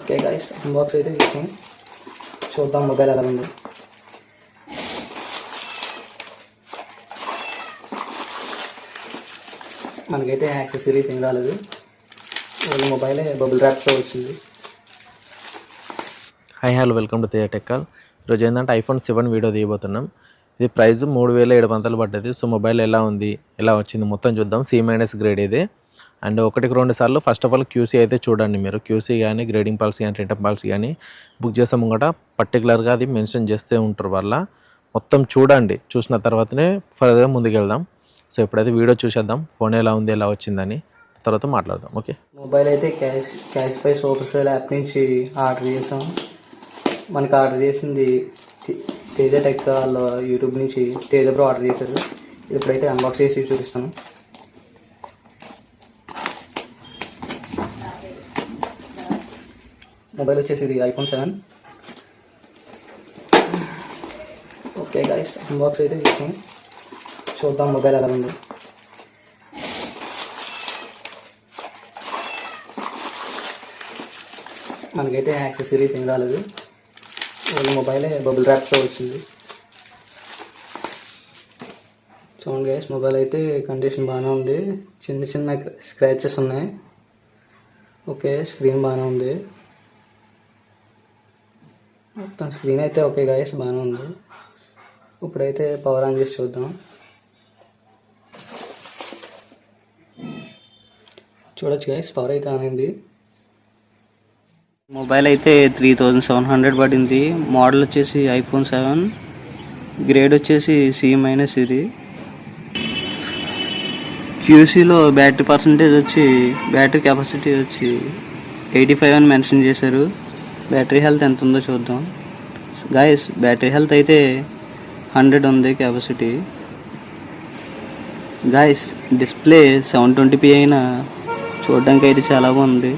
Okay guys, unbox అయితే చేసాం. చూద్దాం మొబైల్ ఎలా ఉంది. మనకైతే యాక్సెసరీస్ ఏం రాలేదు, ఓన్లీ మొబైలే బబుల్ ర్యాప్తో వచ్చింది. Hi hello, welcome to Teja tech call. ఈరోజు ఏంటంటే ఐఫోన్ 7 వీడియో తీయబోతున్నాం. ఇది ప్రైస్ 3700 పడ్డది. సో మొబైల్ ఎలా ఉంది, ఎలా వచ్చింది మొత్తం చూద్దాం. C- గ్రేడ్ ఇది. అండ్ 1-2 సార్లు ఫస్ట్ ఆఫ్ ఆల్ క్యూసీ అయితే చూడండి. మీరు క్యూసీ కానీ గ్రేడింగ్ పాలసీ కానీ రిటర్న్ పాలసీ కానీ బుక్ చేసే ముంగట పర్టికులర్గా అది మెన్షన్ చేస్తూ ఉంటారు. వల్ల మొత్తం చూడండి, చూసిన తర్వాతనే ఫర్దర్గా ముందుకు వెళ్దాం. సో ఇప్పుడైతే వీడియో చూసేద్దాం, ఫోన్ ఎలా ఉంది, ఎలా వచ్చిందని, తర్వాత మాట్లాడదాం. ఓకే, మొబైల్ అయితే క్యాష్ పై సూపర్ సేల్ యాప్ నుంచి ఆర్డర్ చేసాం. మనకు ఆర్డర్ చేసింది తేజ టెక్ వాళ్ళ యూట్యూబ్ నుంచి తేజ బ్రో ఆర్డర్ చేశారు. ఇప్పుడైతే అన్బాక్స్ చేసి చూపిస్తాను. మొబైల్ వచ్చేసి ఇది iPhone 7. ఓకే గైస్, అన్బాక్స్ అయితే చేసాం. చూద్దాం మొబైల్ ఎలా ఉంది. మనకైతే యాక్సెసరీస్ ఏం రాలేదు, ఓన్లీ మొబైలే బబుల్ ర్యాప్తో వచ్చింది. చూడండి గైస్, మొబైల్ అయితే కండిషన్ బాగానే ఉంది. చిన్న చిన్న స్క్రాచెస్ ఉన్నాయి. ఓకే, స్క్రీన్ బాగానే ఉంది. మొత్తం స్క్రీన్ అయితే ఓకే గైస్, బాగానే ఉంది. ఇప్పుడైతే పవర్ ఆన్ చేసి చూద్దాం. చూడొచ్చు గైస్, పవర్ అయితే ఆన్ అయింది. మొబైల్ అయితే 3700 పడింది. మోడల్ వచ్చేసి iPhone 7, గ్రేడ్ వచ్చేసి C- ఇది. క్యూసీలో బ్యాటరీ కెపాసిటీ వచ్చి 85 అని మెన్షన్ చేశారు. బ్యాటరీ హెల్త్ ఎంత ఉందో చూద్దాం గాయస్. బ్యాటరీ హెల్త్ అయితే 100 ఉంది కెపాసిటీ. గాయస్, డిస్ప్లే 720p అయినా చూడడానికి అయితే చాలా బాగుంది,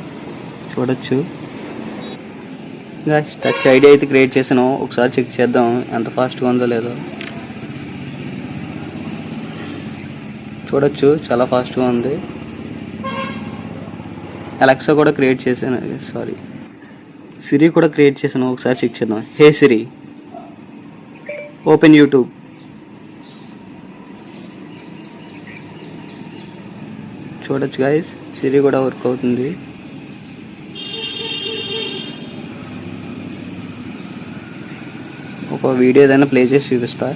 చూడొచ్చు. గాయస్, టచ్ ఐడి అయితే క్రియేట్ చేసాను, ఒకసారి చెక్ చేద్దాం ఎంత ఫాస్ట్గా ఉందో లేదో. చూడొచ్చు, చాలా ఫాస్ట్గా ఉంది. అలెక్సా కూడా క్రియేట్ చేశాను, సిరి కూడా క్రియేట్ చేశాను, ఒకసారి చెక్ చేద్దాం. హే సిరి, ఓపెన్ యూట్యూబ్. చూడొచ్చు గైస్, సిరి కూడా వర్క్ అవుతుంది. ఒక వీడియో ఏదైనా ప్లే చేసి చూపిస్తా.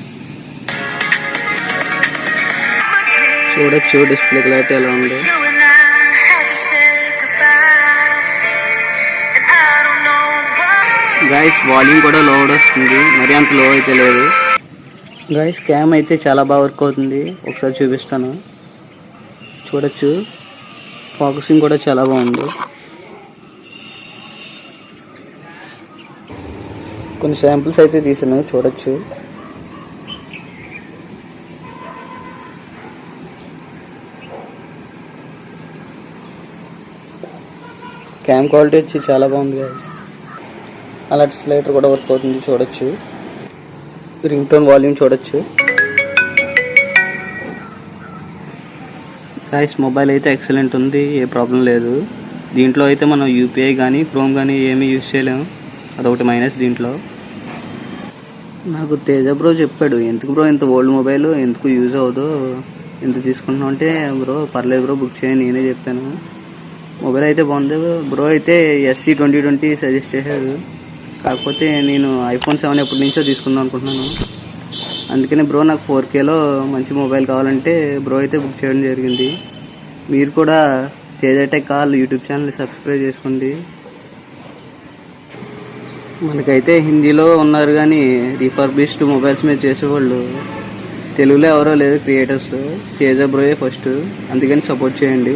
చూడొచ్చు డిస్ప్లే క్లారిటీ ఎలా ఉంది. గైస్, వాల్యూమ్ కూడా లో వస్తుంది, మరి అంత లో అయితే లేదు. గైస్, క్యామ్ అయితే చాలా బాగా వర్క్ అవుతుంది, ఒకసారి చూపిస్తాను. చూడొచ్చు, ఫోకసింగ్ కూడా చాలా బాగుంది. కొన్ని శాంపిల్స్ అయితే తీసాను, చూడొచ్చు. క్యామ్ క్వాలిటీ వచ్చి చాలా బాగుంది గైస్. అలర్ట్ స్లైడర్ కూడా వర్క్ అవుతుంది, చూడొచ్చు. రింగ్ టోన్ వాల్యూమ్ చూడొచ్చు. గైస్, మొబైల్ అయితే ఎక్సలెంట్ ఉంది, ఏ ప్రాబ్లం లేదు. దీంట్లో అయితే మనం యూపీఐ కానీ క్రోమ్ కానీ ఏమీ యూజ్ చేయలేము, అదొకటి మైనస్ దీంట్లో. నాకు తేజ బ్రో చెప్పాడు, ఎందుకు బ్రో ఇంత ఓల్డ్ మొబైల్ ఎందుకు యూజ్ అవ్వదు, ఎందుకు తీసుకుంటున్నావు అంటే, బ్రో పర్లేదు బ్రో బుక్ చేయని నేనే చెప్పాను. మొబైల్ అయితే బాగుంది. బ్రో అయితే SC 2020 సజెస్ట్ చేశాడు, కాకపోతే నేను iPhone 7 ఎప్పటి నుంచో తీసుకుందాం అనుకుంటున్నాను. అందుకనే బ్రో నాకు 4Kలో మంచి మొబైల్ కావాలంటే బ్రో అయితే బుక్ చేయడం జరిగింది. మీరు కూడా Teja tech call YouTube channel subscribe చేసుకోండి. మనకైతే హిందీలో ఉన్నారు కానీ రిఫర్బిష్డ్ మొబైల్స్ మీద చేసేవాళ్ళు తెలుగులో ఎవరో లేదు క్రియేటర్స్. తేజ బ్రోయే ఫస్ట్, అందుకని సపోర్ట్ చేయండి.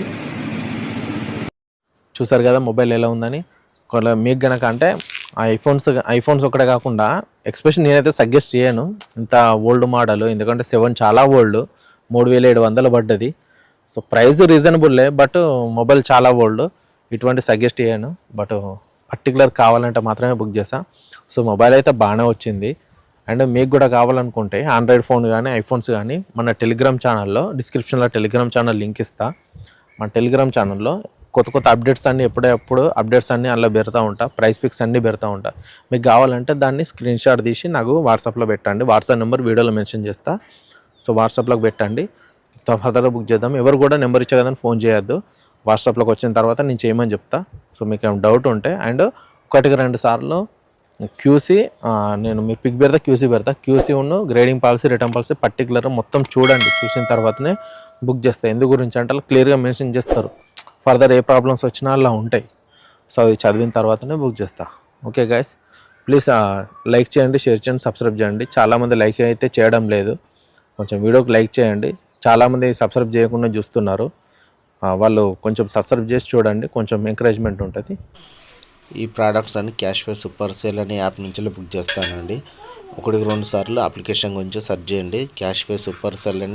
చూసారు కదా మొబైల్ ఎలా ఉందని. మీకు గనక అంటే ఐఫోన్స్ ఒకటే కాకుండా ఎక్స్పెషల్ నేనైతే సజెస్ట్ చేయను ఇంత ఓల్డ్ మోడల్, ఎందుకంటే 7 చాలా ఓల్డ్, 3700 పడ్డది. సో ప్రైస్ రీజనబుల్లే, బట్ మొబైల్ చాలా ఓల్డ్, ఇటువంటి సజెస్ట్ చేయను. బట్ పర్టికులర్ కావాలంటే మాత్రమే బుక్ చేసా. సో మొబైల్ అయితే బాగానే వచ్చింది. అండ్ మీకు కూడా కావాలనుకుంటే ఆండ్రాయిడ్ ఫోన్ కానీ ఐఫోన్స్ కానీ మన టెలిగ్రామ్ ఛానల్లో డిస్క్రిప్షన్లో టెలిగ్రామ్ ఛానల్ లింక్ ఇస్తా. మన టెలిగ్రామ్ ఛానల్లో కొత్త కొత్త అప్డేట్స్ అన్నీ ఎప్పుడప్పుడు అప్డేట్స్ అన్నీ అందులో పెడతా ఉంటా, ప్రైస్ పిక్స్ అన్నీ పెడతా ఉంటా. మీకు కావాలంటే దాన్ని స్క్రీన్ షాట్ తీసి నాకు వాట్సాప్లో పెట్టండి. వాట్సాప్ నెంబర్ వీడియోలో మెన్షన్ చేస్తా. సో వాట్సాప్లోకి పెట్టండి, ఫర్దర్గా బుక్ చేద్దాం. ఎవరు కూడా నెంబర్ ఇచ్చే కదని ఫోన్ చేయొద్దు. వాట్సాప్లోకి వచ్చిన తర్వాత నేను చేయమని చెప్తా. సో మీకు ఏమైనా డౌట్ ఉంటే, అండ్ 1-2 సార్లు క్యూసీ, నేను మీ పిక్ పెడతా, క్యూసీ పెడతా. క్యూసీ ఉన్న grading policy, return policy particular మొత్తం చూడండి. చూసిన తర్వాతనే బుక్ చేస్తా. ఎందు గురించి అంటే క్లియర్గా మెన్షన్ చేస్తారు, ఫర్దర్ ఏ ప్రాబ్లమ్స్ వచ్చినా అలా ఉంటాయి. సో అది చదివిన తర్వాతనే బుక్ చేస్తా. ఓకే గైస్, ప్లీజ్ లైక్ చేయండి, షేర్ చేయండి, సబ్స్క్రైబ్ చేయండి. చాలామంది లైక్ అయితే చేయడం లేదు. కొంచెం వీడియోకి లైక్ చేయండి. చాలామంది సబ్స్క్రైబ్ చేయకుండా చూస్తున్నారు. వాళ్ళు కొంచెం సబ్స్క్రైబ్ చేసి చూడండి, కొంచెం ఎంకరేజ్మెంట్ ఉంటుంది. ఈ ప్రోడక్ట్స్ అన్ని క్యాష్వే సూపర్ సేల్ అనే యాప్ నుంచి బుక్ చేస్తానండి. 1-2 సార్లు అప్లికేషన్ గురించి సెర్చ్ చేయండి. క్యాష్వే సూపర్ సేల్ అని